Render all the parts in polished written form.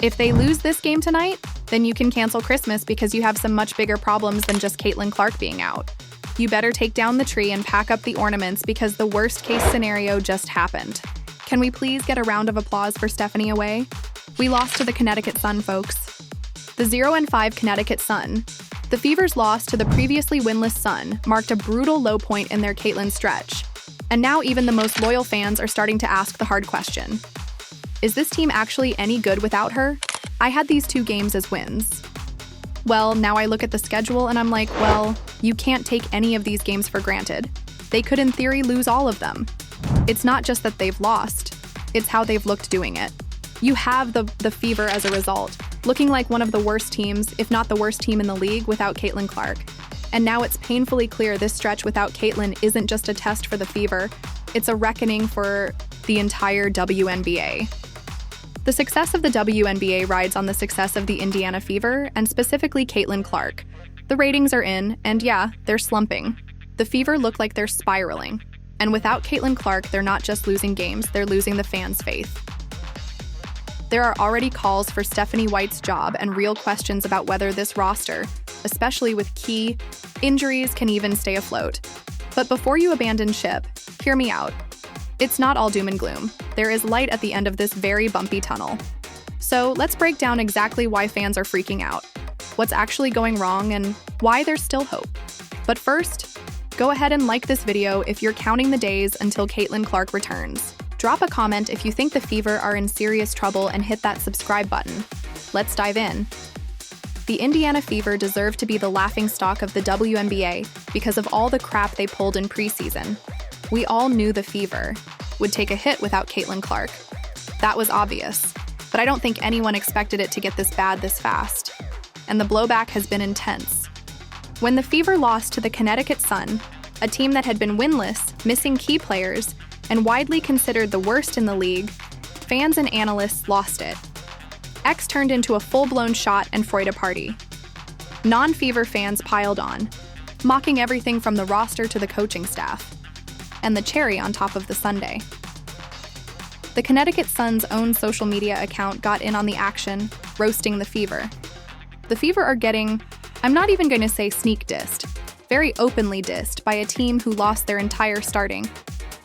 If they lose this game tonight, then you can cancel Christmas because you have some much bigger problems than just Caitlin Clark being out. You better take down the tree and pack up the ornaments because the worst-case scenario just happened. Can we please get a round of applause for Stephanie Away? We lost to the Connecticut Sun, folks. The 0-5 Connecticut Sun. The Fever's loss to the previously winless Sun marked a brutal low point in their Caitlin stretch. And now even the most loyal fans are starting to ask the hard question. Is this team actually any good without her? I had these 2 games as wins. Well, now I look at the schedule and I'm like, well, you can't take any of these games for granted. They could in theory lose all of them. It's not just that they've lost, it's how they've looked doing it. You have the Fever as a result, looking like one of the worst teams, if not the worst team in the league without Caitlin Clark. And now it's painfully clear this stretch without Caitlin isn't just a test for the Fever, it's a reckoning for the entire WNBA. The success of the WNBA rides on the success of the Indiana Fever, and specifically Caitlin Clark. The ratings are in, and yeah, they're slumping. The Fever look like they're spiraling. And without Caitlin Clark, they're not just losing games, they're losing the fans' faith. There are already calls for Stephanie White's job and real questions about whether this roster, especially with key injuries, can even stay afloat. But before you abandon ship, hear me out. It's not all doom and gloom. There is light at the end of this very bumpy tunnel. So let's break down exactly why fans are freaking out, what's actually going wrong, and why there's still hope. But first, go ahead and like this video if you're counting the days until Caitlin Clark returns. Drop a comment if you think the Fever are in serious trouble and hit that subscribe button. Let's dive in. The Indiana Fever deserve to be the laughingstock of the WNBA because of all the crap they pulled in preseason. We all knew the Fever would take a hit without Caitlin Clark. That was obvious, but I don't think anyone expected it to get this bad this fast. And the blowback has been intense. When the Fever lost to the Connecticut Sun, a team that had been winless, missing key players, and widely considered the worst in the league, fans and analysts lost it. X turned into a full-blown shot and Freude party. Non-Fever fans piled on, mocking everything from the roster to the coaching staff. And the cherry on top of the sundae. The Connecticut Sun's own social media account got in on the action, roasting the Fever. The Fever are getting, I'm not even going to say sneak dissed, very openly dissed by a team who lost their entire starting.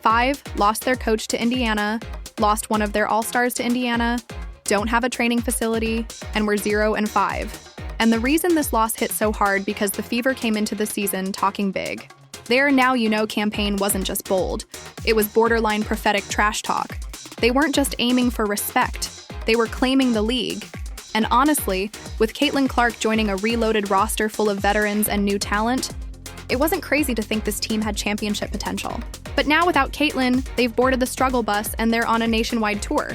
5 lost their coach to Indiana, lost one of their all-stars to Indiana, don't have a training facility, and were 0-5. And the reason this loss hit so hard because the Fever came into the season talking big. Their Now You Know campaign wasn't just bold, it was borderline prophetic trash talk. They weren't just aiming for respect, they were claiming the league. And honestly, with Caitlin Clark joining a reloaded roster full of veterans and new talent, it wasn't crazy to think this team had championship potential. But now without Caitlin, they've boarded the struggle bus and they're on a nationwide tour.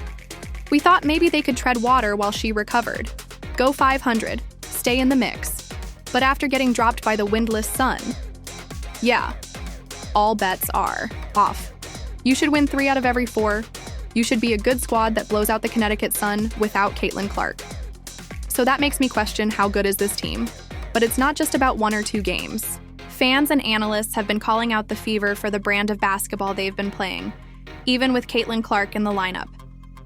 We thought maybe they could tread water while she recovered. Go 500, stay in the mix. But after getting dropped by the windless Sun, yeah, all bets are off. You should win 3 out of every 4. You should be a good squad that blows out the Connecticut Sun without Caitlin Clark. So that makes me question how good is this team. But it's not just about 1 or 2 games. Fans and analysts have been calling out the Fever for the brand of basketball they've been playing, even with Caitlin Clark in the lineup.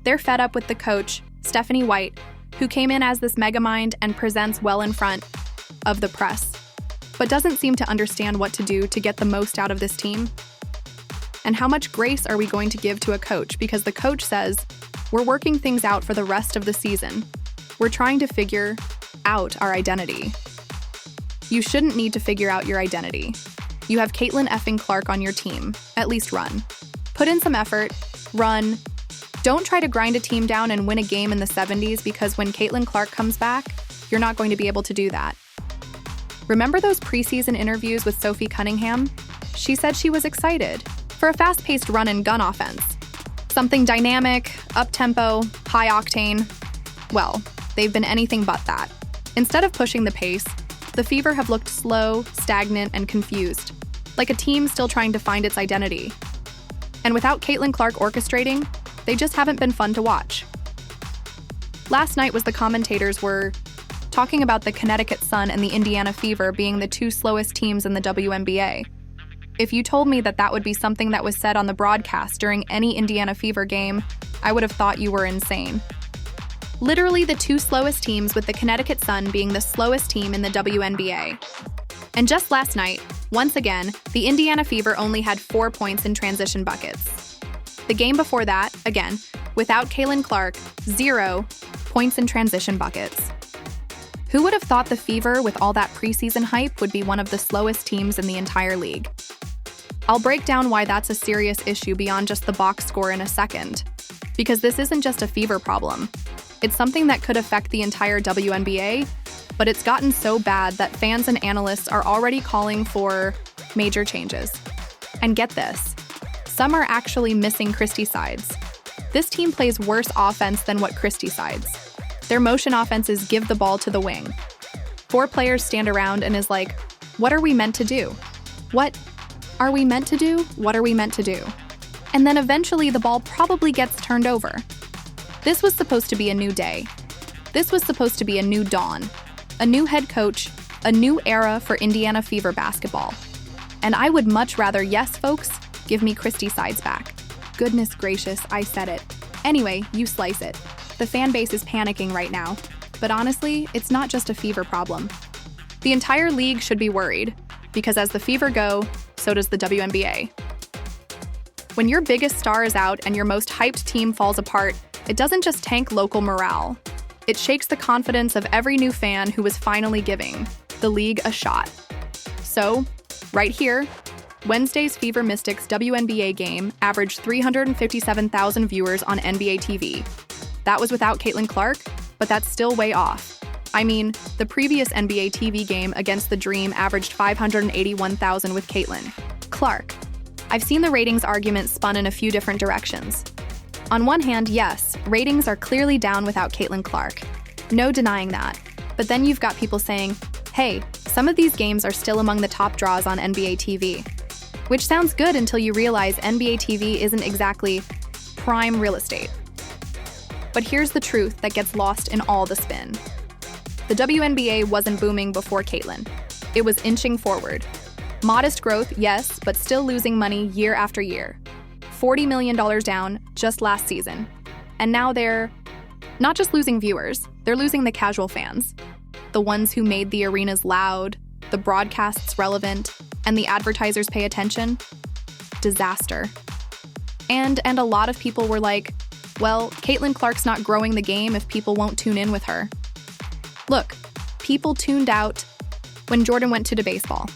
They're fed up with the coach, Stephanie White, who came in as this megamind and presents well in front of the press, but doesn't seem to understand what to do to get the most out of this team. And how much grace are we going to give to a coach because the coach says, we're working things out for the rest of the season. We're trying to figure out our identity. You shouldn't need to figure out your identity. You have Caitlin effing Clark on your team. At least run. Put in some effort, run. Don't try to grind a team down and win a game in the 70s because when Caitlin Clark comes back, you're not going to be able to do that. Remember those preseason interviews with Sophie Cunningham? She said she was excited for a fast-paced run-and-gun offense. Something dynamic, up-tempo, high-octane. Well, they've been anything but that. Instead of pushing the pace, the Fever have looked slow, stagnant, and confused, like a team still trying to find its identity. And without Caitlin Clark orchestrating, they just haven't been fun to watch. Last night was the commentators were talking about the Connecticut Sun and the Indiana Fever being the 2 slowest teams in the WNBA. If you told me that that would be something that was said on the broadcast during any Indiana Fever game, I would have thought you were insane. Literally the two slowest teams, with the Connecticut Sun being the slowest team in the WNBA. And just last night, once again, the Indiana Fever only had 4 points in transition buckets. The game before that, again, without Caitlin Clark, 0 points in transition buckets. Who would have thought the Fever, with all that preseason hype, would be one of the slowest teams in the entire league? I'll break down why that's a serious issue beyond just the box score in a second. Because this isn't just a Fever problem. It's something that could affect the entire WNBA, but it's gotten so bad that fans and analysts are already calling for major changes. And get this, some are actually missing Christie sides. This team plays worse offense than what Christie sides. Their motion offenses give the ball to the wing. 4 players stand around and is like, what are we meant to do? What are we meant to do? What are we meant to do? And then eventually the ball probably gets turned over. This was supposed to be a new day. This was supposed to be a new dawn, a new head coach, a new era for Indiana Fever basketball. And I would much rather, yes, folks, give me Christie sides back. Goodness gracious, I said it. Anyway, you slice it. The fan base is panicking right now. But honestly, it's not just a Fever problem. The entire league should be worried, because as the Fever go, so does the WNBA. When your biggest star is out and your most hyped team falls apart, it doesn't just tank local morale. It shakes the confidence of every new fan who is finally giving the league a shot. So, right here, Wednesday's Fever Mystics WNBA game averaged 357,000 viewers on NBA TV. That was without Caitlin Clark, but that's still way off. I mean, the previous NBA TV game against the Dream averaged 581,000 with Caitlin Clark. I've seen the ratings argument spun in a few different directions. On one hand, yes, ratings are clearly down without Caitlin Clark. No denying that. But then you've got people saying, hey, some of these games are still among the top draws on NBA TV. Which sounds good until you realize NBA TV isn't exactly prime real estate. But here's the truth that gets lost in all the spin. The WNBA wasn't booming before Caitlin. It was inching forward. Modest growth, yes, but still losing money year after year. $40 million down just last season. And now they're not just losing viewers, they're losing the casual fans. The ones who made the arenas loud, the broadcasts relevant, and the advertisers pay attention. Disaster. And a lot of people were like, well, Caitlin Clark's not growing the game if people won't tune in with her. Look, people tuned out when Jordan went to baseball.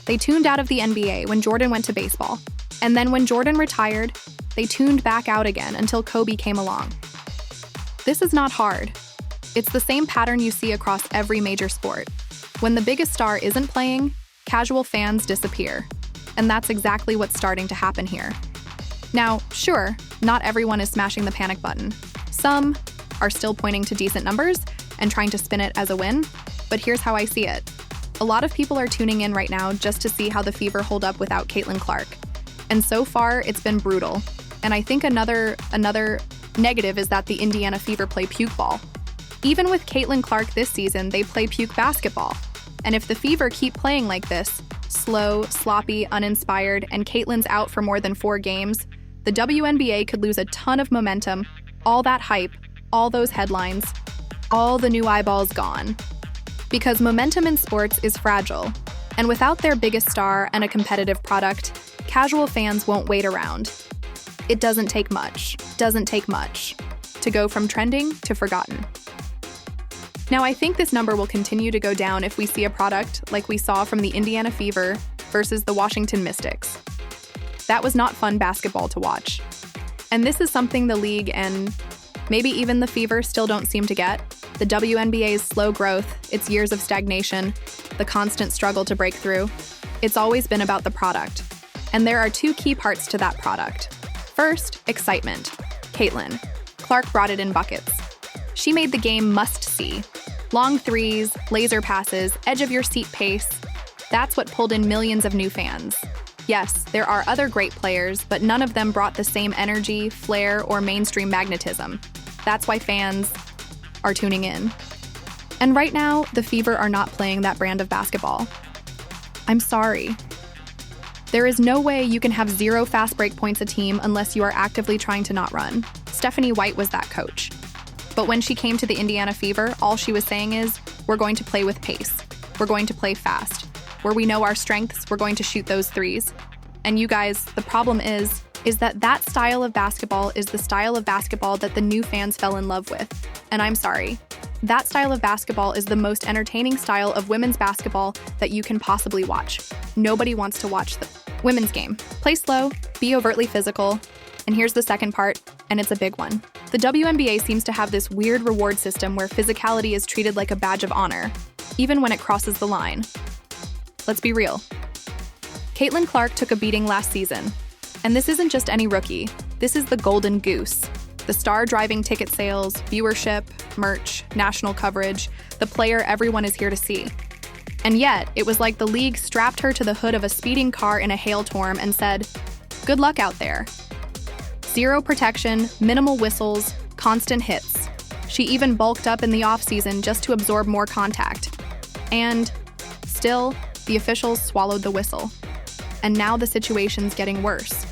They tuned out of the NBA when Jordan went to baseball. And then when Jordan retired, they tuned back out again until Kobe came along. This is not hard. It's the same pattern you see across every major sport. When the biggest star isn't playing, casual fans disappear. And that's exactly what's starting to happen here. Now, sure, not everyone is smashing the panic button. Some are still pointing to decent numbers and trying to spin it as a win, but here's how I see it. A lot of people are tuning in right now just to see how the Fever hold up without Caitlin Clark. And so far, it's been brutal. And I think another negative is that the Indiana Fever play puke ball. Even with Caitlin Clark this season, they play puke basketball. And if the Fever keep playing like this, slow, sloppy, uninspired, and Caitlin's out for more than 4 games, the WNBA could lose a ton of momentum, all that hype, all those headlines, all the new eyeballs gone. Because momentum in sports is fragile, and without their biggest star and a competitive product, casual fans won't wait around. It doesn't take much to go from trending to forgotten. Now, I think this number will continue to go down if we see a product like we saw from the Indiana Fever versus the Washington Mystics. That was not fun basketball to watch. And this is something the league and maybe even the Fever still don't seem to get. The WNBA's slow growth, its years of stagnation, the constant struggle to break through. It's always been about the product. And there are 2 key parts to that product. First, excitement. Caitlin Clark brought it in buckets. She made the game must-see. Long threes, laser passes, edge-of-your-seat pace. That's what pulled in millions of new fans. Yes, there are other great players, but none of them brought the same energy, flair, or mainstream magnetism. That's why fans are tuning in. And right now, the Fever are not playing that brand of basketball. I'm sorry. There is no way you can have 0 fast break points a team unless you are actively trying to not run. Stephanie White was that coach. But when she came to the Indiana Fever, all she was saying is, we're going to play with pace. We're going to play fast. Where we know our strengths, we're going to shoot those threes. And you guys, the problem is that style of basketball is the style of basketball that the new fans fell in love with. And I'm sorry. That style of basketball is the most entertaining style of women's basketball that you can possibly watch. Nobody wants to watch the women's game. Play slow, be overtly physical, and here's the second part, and it's a big one. The WNBA seems to have this weird reward system where physicality is treated like a badge of honor, even when it crosses the line. Let's be real. Caitlin Clark took a beating last season, and this isn't just any rookie. This is the golden goose. The star driving ticket sales, viewership, merch, national coverage, the player everyone is here to see. And yet, it was like the league strapped her to the hood of a speeding car in a hailstorm and said, good luck out there. Zero protection, minimal whistles, constant hits. She even bulked up in the offseason just to absorb more contact. And still, the officials swallowed the whistle. And now the situation's getting worse.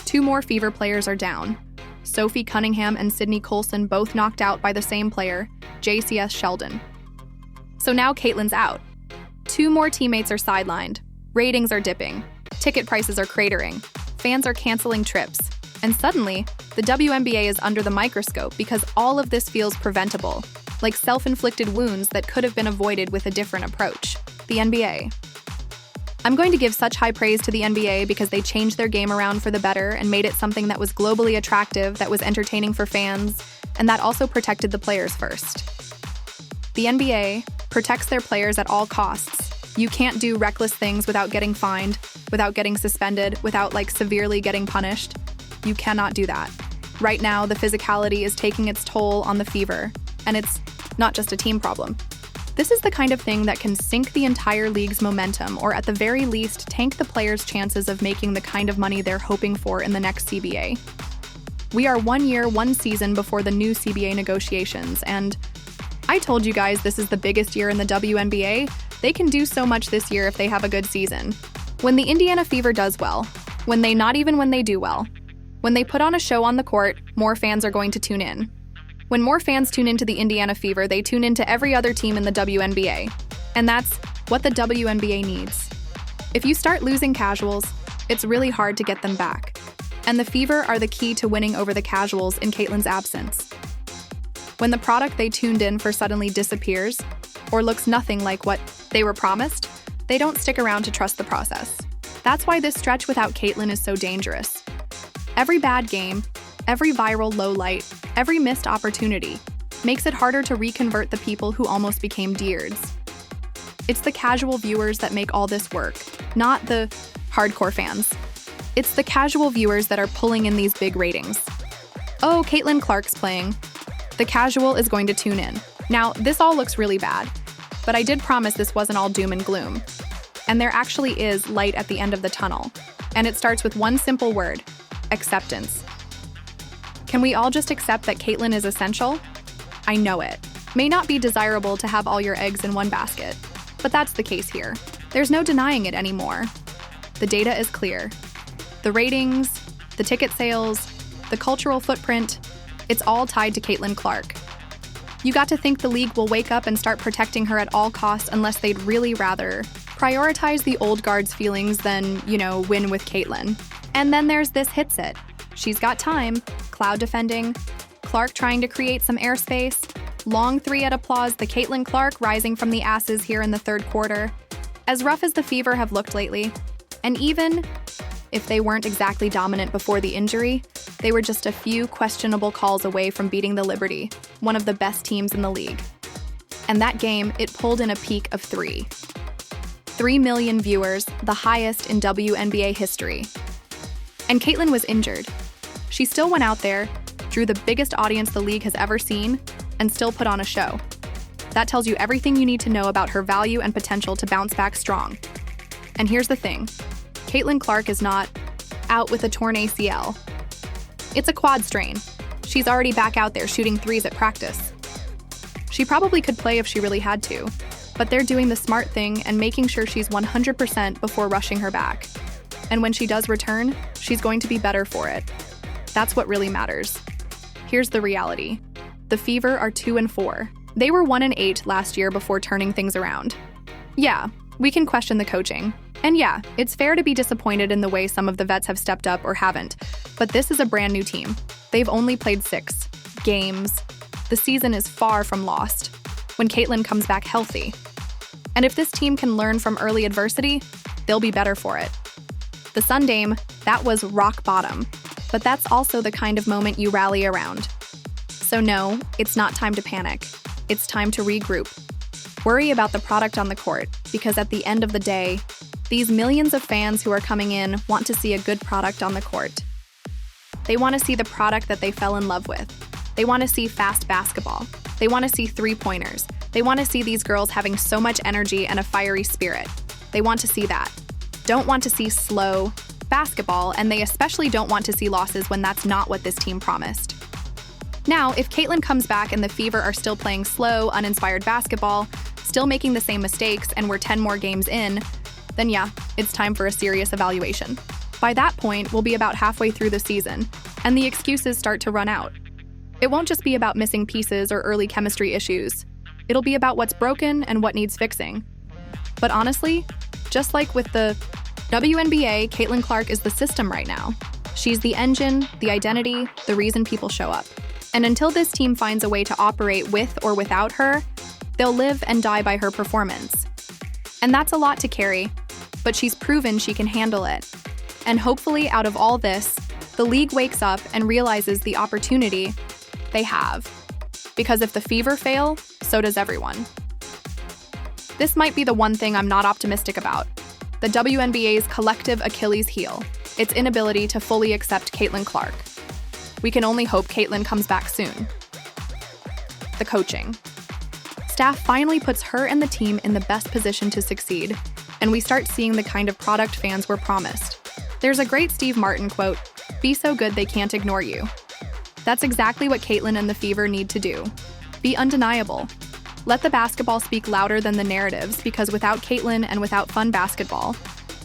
2 more Fever players are down. Sophie Cunningham and Sydney Colson both knocked out by the same player, JCS Sheldon. So now Caitlin's out. 2 more teammates are sidelined. Ratings are dipping. Ticket prices are cratering. Fans are canceling trips. And suddenly, the WNBA is under the microscope because all of this feels preventable, like self-inflicted wounds that could have been avoided with a different approach. The NBA. I'm going to give such high praise to the NBA because they changed their game around for the better and made it something that was globally attractive, that was entertaining for fans, and that also protected the players first. The NBA protects their players at all costs. You can't do reckless things without getting fined, without getting suspended, without severely getting punished. You cannot do that. Right now, the physicality is taking its toll on the Fever, and it's not just a team problem. This is the kind of thing that can sink the entire league's momentum, or at the very least, tank the players' chances of making the kind of money they're hoping for in the next CBA. We are 1 year, 1 season before the new CBA negotiations, and I told you guys this is the biggest year in the WNBA. They can do so much this year if they have a good season. When the Indiana Fever does well, when they do well, when they put on a show on the court, more fans are going to tune in. When more fans tune into the Indiana Fever, they tune into every other team in the WNBA. And that's what the WNBA needs. If you start losing casuals, it's really hard to get them back. And the Fever are the key to winning over the casuals in Caitlin's absence. When the product they tuned in for suddenly disappears, or looks nothing like what they were promised, they don't stick around to trust the process. That's why this stretch without Caitlin is so dangerous. Every bad game, every viral lowlight, every missed opportunity makes it harder to reconvert the people who almost became deards. It's the casual viewers that make all this work, not the hardcore fans. It's the casual viewers that are pulling in these big ratings. Oh, Caitlin Clark's playing. The casual is going to tune in. Now, this all looks really bad, but I did promise this wasn't all doom and gloom. And there actually is light at the end of the tunnel. And it starts with one simple word: acceptance. Can we all just accept that Caitlin is essential? I know it may not be desirable to have all your eggs in one basket, but that's the case here. There's no denying it anymore. The data is clear. The ratings, the ticket sales, the cultural footprint, it's all tied to Caitlin Clark. You got to think the league will wake up and start protecting her at all costs unless they'd really rather prioritize the old guard's feelings than, win with Caitlin. And then there's this hits it. She's got time, cloud defending, Clark trying to create some airspace, long 3 at applause, the Caitlin Clark rising from the asses here in the 3rd quarter. As rough as the Fever have looked lately, and even if they weren't exactly dominant before the injury, they were just a few questionable calls away from beating the Liberty, one of the best teams in the league. And that game, it pulled in a peak of 3. 3 million viewers, the highest in WNBA history. And Caitlin was injured. She still went out there, drew the biggest audience the league has ever seen, and still put on a show. That tells you everything you need to know about her value and potential to bounce back strong. And here's the thing. Caitlin Clark is not out with a torn ACL. It's a quad strain. She's already back out there shooting 3s at practice. She probably could play if she really had to, but they're doing the smart thing and making sure she's 100% before rushing her back. And when she does return, she's going to be better for it. That's what really matters. Here's the reality. The Fever are 2-4. They were 1-8 last year before turning things around. Yeah, we can question the coaching. And yeah, it's fair to be disappointed in the way some of the vets have stepped up or haven't. But this is a brand new team. They've only played 6 games. The season is far from lost when Caitlin comes back healthy. And if this team can learn from early adversity, they'll be better for it. The Sun Dame, that was rock bottom. But that's also the kind of moment you rally around. So no, it's not time to panic. It's time to regroup. Worry about the product on the court, because at the end of the day, these millions of fans who are coming in want to see a good product on the court. They want to see the product that they fell in love with. They want to see fast basketball. They want to see three-pointers. They want to see these girls having so much energy and a fiery spirit. They want to see that. Don't want to see slow basketball, and they especially don't want to see losses when that's not what this team promised. Now, if Caitlin comes back and the Fever are still playing slow, uninspired basketball, still making the same mistakes, and we're 10 more games in, then yeah, it's time for a serious evaluation. By that point, we'll be about halfway through the season, and the excuses start to run out. It won't just be about missing pieces or early chemistry issues. It'll be about what's broken and what needs fixing. But honestly, just like with the WNBA, Caitlin Clark is the system right now. She's the engine, the identity, the reason people show up. And until this team finds a way to operate with or without her, they'll live and die by her performance. And that's a lot to carry, but she's proven she can handle it. And hopefully out of all this, the league wakes up and realizes the opportunity they have. Because if the Fever fail, so does everyone. This might be the one thing I'm not optimistic about. The WNBA's collective Achilles heel, its inability to fully accept Caitlin Clark. We can only hope Caitlin comes back soon. The coaching. Staff finally puts her and the team in the best position to succeed, and we start seeing the kind of product fans were promised. There's a great Steve Martin quote, "Be so good they can't ignore you." That's exactly what Caitlin and the Fever need to do. Be undeniable. Let the basketball speak louder than the narratives, because without Caitlin and without fun basketball,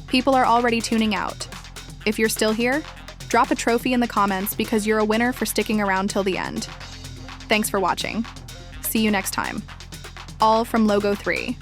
people are already tuning out. If you're still here, drop a trophy in the comments because you're a winner for sticking around till the end. Thanks for watching. See you next time. All from Logo 3.